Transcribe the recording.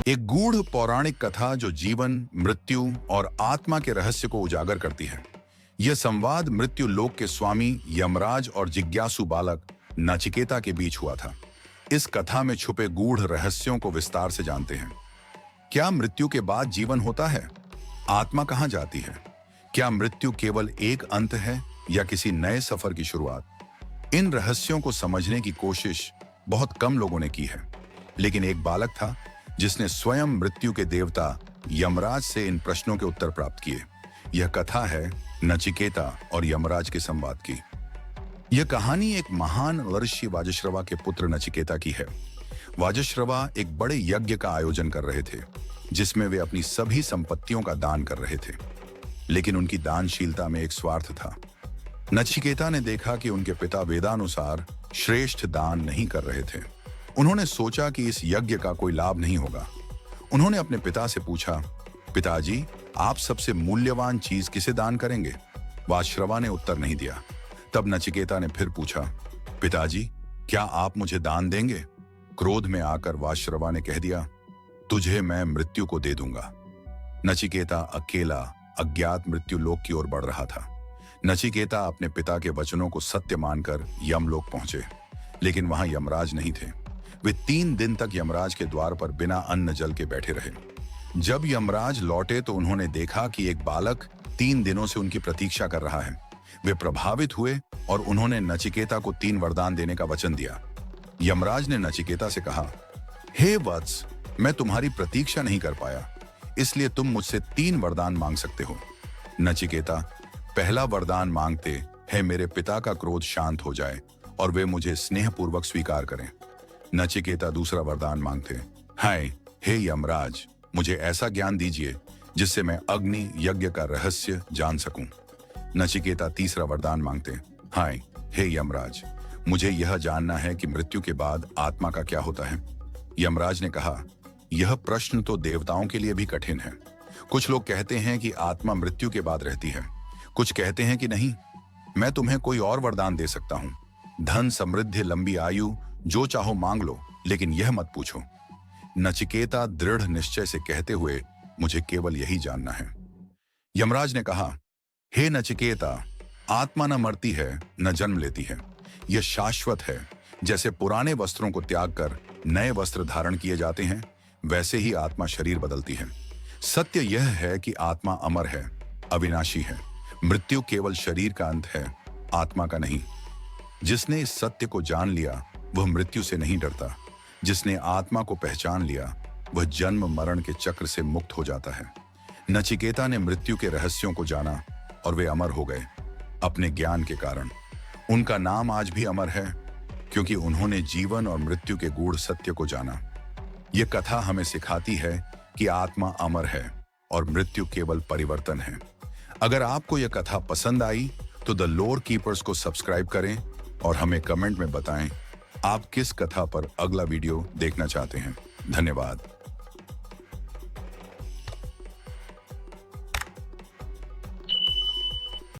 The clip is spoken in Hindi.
एक गूढ़ पौराणिक कथा जो जीवन, मृत्यु और आत्मा के रहस्य को उजागर करती है। यह संवाद मृत्यु लोक के स्वामी यमराज और जिज्ञासु बालक नचिकेता के बीच हुआ था। इस कथा में छुपे गूढ़ रहस्यों को विस्तार से जानते हैं। क्या मृत्यु के बाद जीवन होता है? आत्मा कहाँ जाती है? क्या मृत्यु केवल एक अंत है या किसी नए सफर की शुरुआत? इन रहस्यों को समझने की कोशिश बहुत कम लोगों ने की है, लेकिन एक बालक था जिसने स्वयं मृत्यु के देवता यमराज से इन प्रश्नों के उत्तर प्राप्त किए। यह कथा है नचिकेता और यमराज के संवाद की। यह कहानी एक महान ऋषि वाजश्रवा के पुत्र नचिकेता की है। वाजश्रवा एक बड़े यज्ञ का आयोजन कर रहे थे, जिसमें वे अपनी सभी संपत्तियों का दान कर रहे थे, लेकिन उनकी दानशीलता में एक स्वार्थ था। नचिकेता ने देखा कि उनके पिता वेदानुसार श्रेष्ठ दान नहीं कर रहे थे। उन्होंने सोचा कि इस यज्ञ का कोई लाभ नहीं होगा। उन्होंने अपने पिता से पूछा, पिताजी, आप सबसे मूल्यवान चीज किसे दान करेंगे? वाजश्रवा ने उत्तर नहीं दिया। तब नचिकेता ने फिर पूछा, पिताजी, क्या आप मुझे दान देंगे? क्रोध में आकर वाजश्रवा ने कह दिया, तुझे मैं मृत्यु को दे दूंगा। नचिकेता अकेला अज्ञात मृत्यु लोक की ओर बढ़ रहा था। नचिकेता अपने पिता के वचनों को सत्य मानकर यमलोक पहुंचे, लेकिन वहां यमराज नहीं थे। वे 3 दिन तक यमराज के द्वार पर बिना अन्न जल के बैठे रहे। जब यमराज लौटे तो उन्होंने देखा कि एक बालक 3 दिनों से उनकी प्रतीक्षा कर रहा है। वे प्रभावित हुए और उन्होंने नचिकेता को 3 वरदान देने का वचन दिया। यमराज ने नचिकेता से कहा, हे वत्स, मैं तुम्हारी प्रतीक्षा नहीं कर पाया, इसलिए तुम मुझसे 3 वरदान मांग सकते हो। नचिकेता पहला वरदान मांगते हैं, मेरे पिता का क्रोध शांत हो जाए और वे मुझे स्नेहपूर्वक स्वीकार करें। नचिकेता दूसरा वरदान मांगते, हाय हे यमराज, मुझे ऐसा ज्ञान दीजिए जिससे मैं अग्नि यज्ञ का रहस्य जान सकूं। नचिकेता तीसरा वरदान मांगते, हाय हे यमराज, मुझे यह जानना है कि मृत्यु के बाद आत्मा का क्या होता है। यमराज ने कहा, यह प्रश्न तो देवताओं के लिए भी कठिन है। कुछ लोग कहते हैं कि आत्मा मृत्यु के बाद रहती है, कुछ कहते हैं कि नहीं। मैं तुम्हें कोई और वरदान दे सकता हूं, धन, समृद्धि, लंबी आयु, जो चाहो मांग लो, लेकिन यह मत पूछो। नचिकेता दृढ़ निश्चय से कहते हुए, मुझे केवल यही जानना है। यमराज ने कहा, हे नचिकेता, आत्मा न मरती है न जन्म लेती है, यह शाश्वत है। जैसे पुराने वस्त्रों को त्याग कर नए वस्त्र धारण किए जाते हैं, वैसे ही आत्मा शरीर बदलती है। सत्य यह है कि आत्मा अमर है, अविनाशी है। मृत्यु केवल शरीर का अंत है, आत्मा का नहीं। जिसने इस सत्य को जान लिया वह मृत्यु से नहीं डरता। जिसने आत्मा को पहचान लिया वह जन्म मरण के चक्र से मुक्त हो जाता है। नचिकेता ने मृत्यु के रहस्यों को जाना और वे अमर हो गए अपने ज्ञान के कारण। उनका नाम आज भी अमर है, क्योंकि उन्होंने जीवन और मृत्यु के गूढ़ सत्य को जाना। यह कथा हमें सिखाती है कि आत्मा अमर है और मृत्यु केवल परिवर्तन है। अगर आपको यह कथा पसंद आई तो द लोर कीपर्स को सब्सक्राइब करें और हमें कमेंट में बताएं आप किस कथा पर अगला वीडियो देखना चाहते हैं। धन्यवाद।